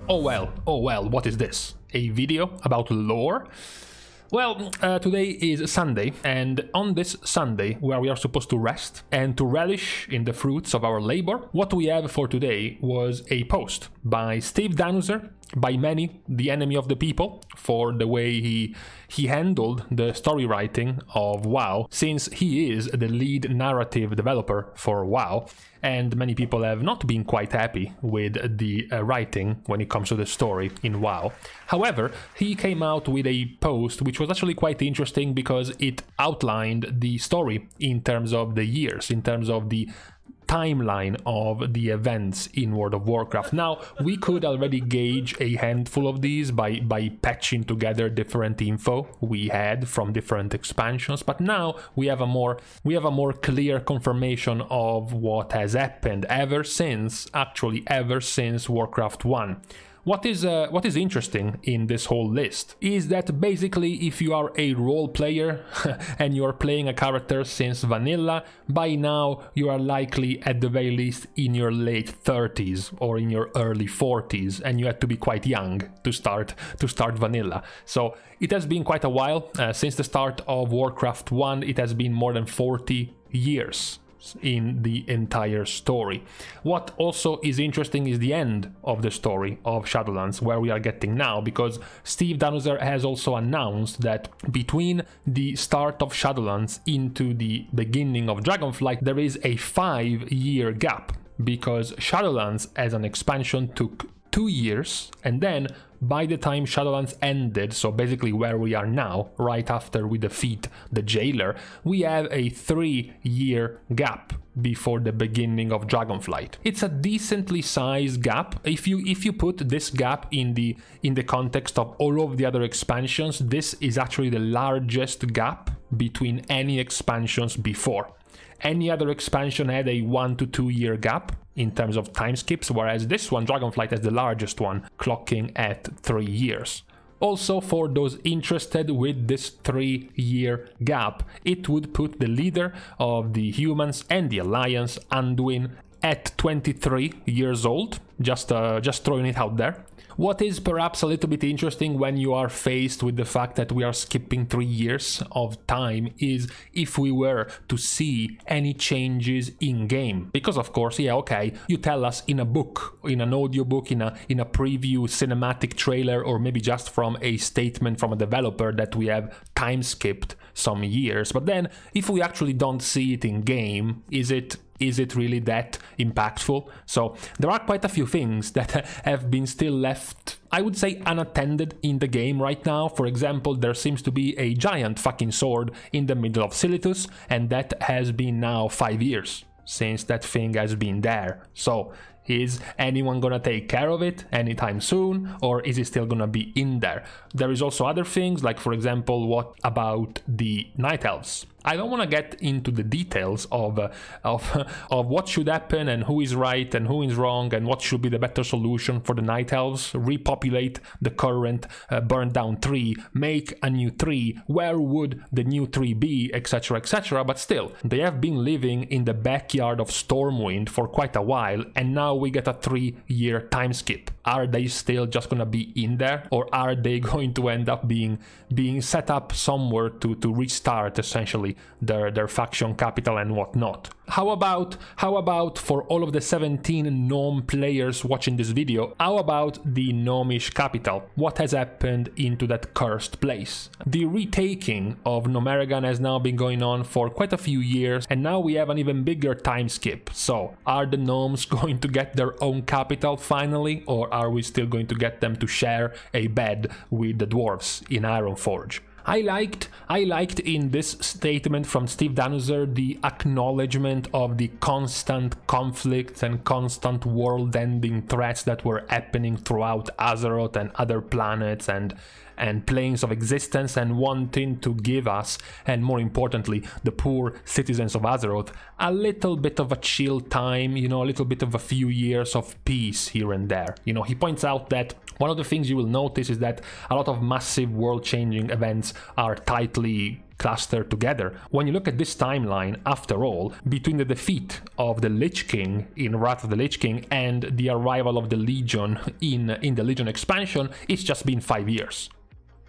Oh well, what is this? A video about lore? Well, today is Sunday, and on this Sunday, where we are supposed to rest and to relish in the fruits of our labor, what we have for today was a post by Steve Danuser, by many the enemy of the people, for the way he handled the story writing of WoW, since he is the lead narrative developer for WoW, and many people have not been quite happy with the writing when it comes to the story in WoW. However, he came out with a post which was actually quite interesting because it outlined the story in terms of the years, in terms of the timeline of the events in World of Warcraft. Now, we could already gauge a handful of these by patching together different info we had from different expansions, but now we have a more clear confirmation of what has happened ever since Warcraft 1. What is interesting in this whole list is that basically if you are a role player and you are playing a character since vanilla, by now you are likely at the very least in your late 30s or in your early 40s, and you had to be quite young to start vanilla. So it has been quite a while since the start of Warcraft 1. It has been more than 40 years in the entire story. What also is interesting is the end of the story of Shadowlands, where we are getting now, because Steve Danuser has also announced that between the start of Shadowlands into the beginning of Dragonflight, there is a 5-year gap, because Shadowlands as an expansion took 2 years, and then by the time Shadowlands ended, so basically where we are now, right after we defeat the Jailer, we have a 3-year gap before the beginning of Dragonflight. It's a decently sized gap. If you put this gap in the context of all of the other expansions, this is actually the largest gap between any expansions before. Any other expansion had a 1 to 2 year gap in terms of time skips, whereas this one, Dragonflight, has the largest one, clocking at 3 years. Also, for those interested with this 3-year gap, it would put the leader of the humans and the Alliance, Anduin, at 23 years old, just throwing it out there. What is perhaps a little bit interesting when you are faced with the fact that we are skipping 3 years of time is if we were to see any changes in game. Because of course, yeah, okay, you tell us in a book, in an audiobook, in a preview cinematic trailer, or maybe just from a statement from a developer that we have time skipped some years. But then if we actually don't see it in game, is it really that impactful? So there are quite a few things that have been still left, I would say, unattended in the game right now. For example, there seems to be a giant fucking sword in the middle of Silithus, and that has been now 5 years since that thing has been there. So is anyone gonna take care of it anytime soon, or is it still gonna be in there? There is also other things, like for example, what about the Night Elves? I don't want to get into the details of what should happen and who is right and who is wrong and what should be the better solution for the Night Elves. Repopulate the current burned down tree, make a new tree, where would the new tree be, etc, etc. But still, they have been living in the backyard of Stormwind for quite a while, and now we get a 3-year time skip. Are they still just gonna be in there, or are they going to end up being set up somewhere to restart essentially their faction capital and whatnot? How about for all of the 17 gnome players watching this video, how about the gnomish capital? What has happened into that cursed place? The retaking of Gnomeregan has now been going on for quite a few years, and now we have an even bigger time skip. So are the gnomes going to get their own capital finally, or are we still going to get them to share a bed with the dwarves in Ironforge? I liked in this statement from Steve Danuser the acknowledgement of the constant conflicts and constant world-ending threats that were happening throughout Azeroth and other planets and planes of existence, and wanting to give us, and more importantly, the poor citizens of Azeroth, a little bit of a chill time, a little bit of a few years of peace here and there. He points out that One of the things you will notice is that a lot of massive world-changing events are tightly clustered together. When you look at this timeline, after all, between the defeat of the Lich King in Wrath of the Lich King and the arrival of the Legion in the Legion expansion, it's just been 5 years.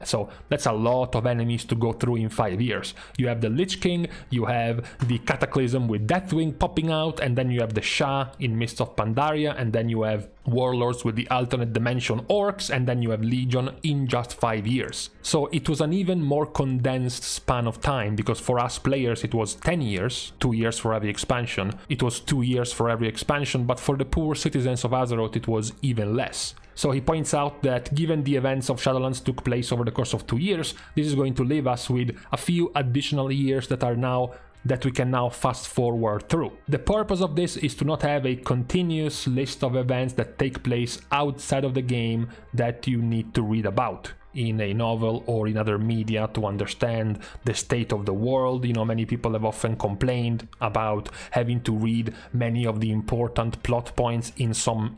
So that's a lot of enemies to go through in 5 years. You have the Lich King, you have the Cataclysm with Deathwing popping out, and then you have the Shah in Mists of Pandaria, and then you have Warlords with the alternate dimension orcs, and then you have Legion in just 5 years. So it was an even more condensed span of time, because for us players it was 10 years, 2 years for every expansion. It was 2 years for every expansion, but for the poor citizens of Azeroth it was even less. So he points out that given the events of Shadowlands took place over the course of 2 years, this is going to leave us with a few additional years that we can now fast forward through. The purpose of this is to not have a continuous list of events that take place outside of the game that you need to read about in a novel or in other media to understand the state of the world. You know, many people have often complained about having to read many of the important plot points in some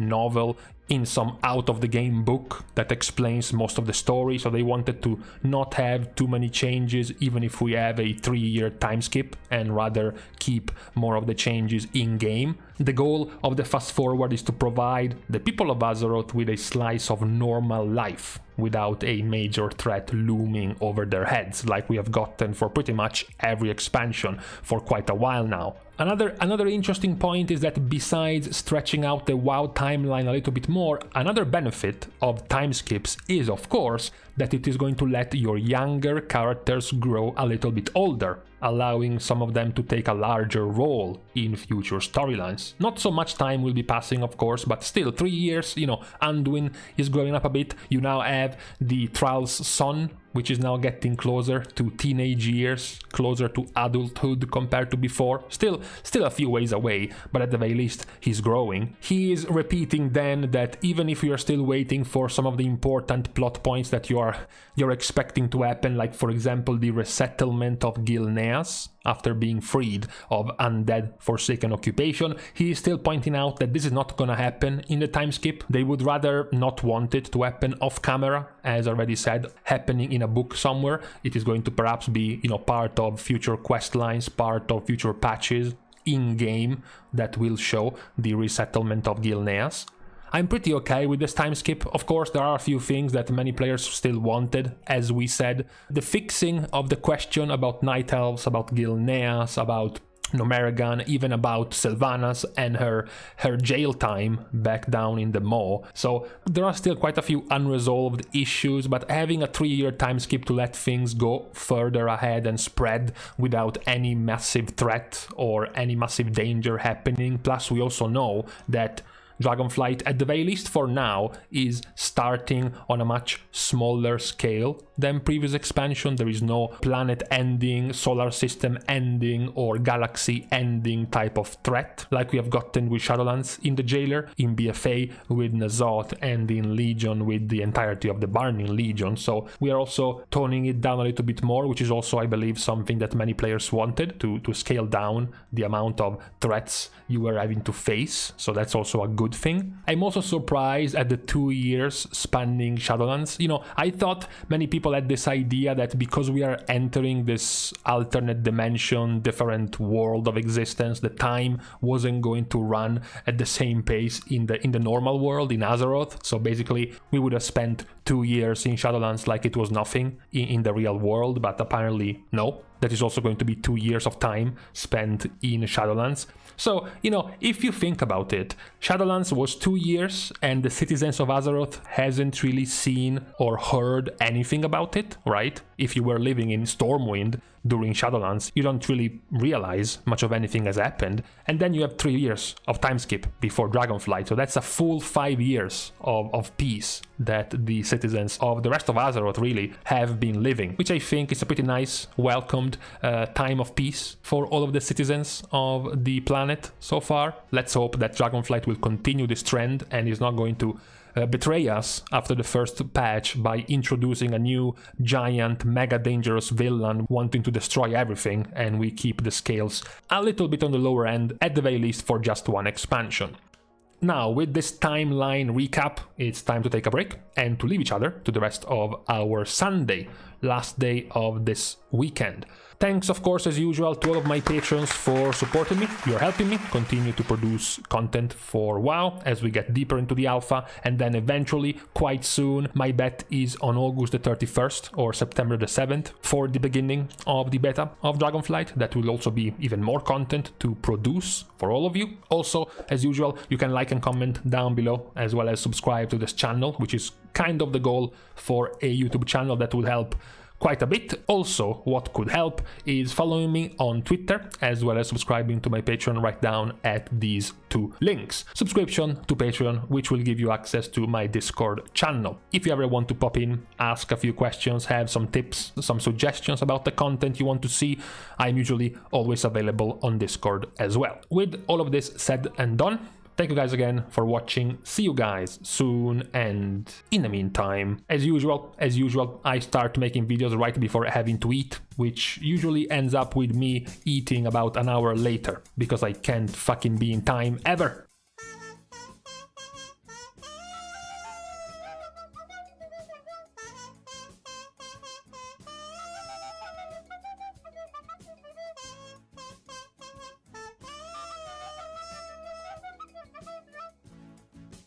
novel, in some out-of-the-game book that explains most of the story, so they wanted to not have too many changes even if we have a 3-year time skip, and rather keep more of the changes in-game. The goal of the fast forward is to provide the people of Azeroth with a slice of normal life without a major threat looming over their heads, like we have gotten for pretty much every expansion for quite a while now. Another interesting point is that besides stretching out the WoW timeline a little bit more, another benefit of time skips is, of course, that it is going to let your younger characters grow a little bit older, allowing some of them to take a larger role in future storylines. Not so much time will be passing, of course, but still 3 years, you know, Anduin is growing up a bit. You now have the Thrall's son, which is now getting closer to teenage years, closer to adulthood compared to before. Still a few ways away, but at the very least, he's growing. He is repeating then that even if you are still waiting for some of the important plot points that you're expecting to happen, like for example the resettlement of Gilneas after being freed of undead Forsaken occupation, he is still pointing out that this is not gonna happen in the time skip. They would rather not want it to happen off camera, as already said, happening in a book somewhere. It is going to perhaps be, you know, part of future quest lines, part of future patches in-game that will show the resettlement of Gilneas. I'm pretty okay with this time skip. Of course, there are a few things that many players still wanted, as we said. The fixing of the question about Night Elves, about Gilneas, about Nomerrigan, even about Sylvanas and her jail time back down in the Maw. So there are still quite a few unresolved issues, but having a 3-year time skip to let things go further ahead and spread without any massive threat or any massive danger happening. Plus, we also know that Dragonflight, at the very least for now, is starting on a much smaller scale than previous expansion. There is no planet ending, solar system ending, or galaxy ending type of threat like we have gotten with Shadowlands in the Jailer, in BFA with N'Zoth, and in Legion with the entirety of the Burning Legion. So we are also toning it down a little bit more, which is also, I believe, something that many players wanted, to scale down the amount of threats you were having to face. So that's also a good thing. I'm also surprised at the 2 years spanning Shadowlands. You know, I thought many people had this idea that because we are entering this alternate dimension, different world of existence, the time wasn't going to run at the same pace in the normal world, in Azeroth. So basically, we would have spent 2 years in Shadowlands like it was nothing in the real world, but apparently no. That is also going to be 2 years of time spent in Shadowlands. So, you know, if you think about it, Shadowlands was 2 years and the citizens of Azeroth hasn't really seen or heard anything about it, right? If you were living in Stormwind during Shadowlands, you don't really realize much of anything has happened. And then you have 3 years of time skip before Dragonflight. So that's a full 5 years of peace that the citizens of the rest of Azeroth really have been living, which I think is a pretty nice, welcomed time of peace for all of the citizens of the planet so far. Let's hope that Dragonflight will continue this trend and is not going to betray us after the first patch by introducing a new giant mega dangerous villain wanting to destroy everything, and we keep the scales a little bit on the lower end, at the very least for just one expansion. Now, with this timeline recap, it's time to take a break and to leave each other to the rest of our Sunday, last day of this weekend. Thanks, of course, as usual, to all of my patrons for supporting me. You're helping me continue to produce content for WoW as we get deeper into the alpha, and then eventually, quite soon, my bet is on August the 31st or September the 7th for the beginning of the beta of Dragonflight. That will also be even more content to produce for all of you. Also, as usual, you can like and comment down below, as well as subscribe to this channel, which is kind of the goal for a YouTube channel that will help quite a bit. Also, what could help is following me on Twitter, as well as subscribing to my Patreon right down at these two links. Subscription to Patreon, which will give you access to my Discord channel. If you ever want to pop in, ask a few questions, have some tips, some suggestions about the content you want to see, I'm usually always available on Discord as well. With all of this said and done, thank you guys again for watching. See you guys soon, and in the meantime, as usual, I start making videos right before having to eat, which usually ends up with me eating about an hour later, because I can't fucking be in time ever.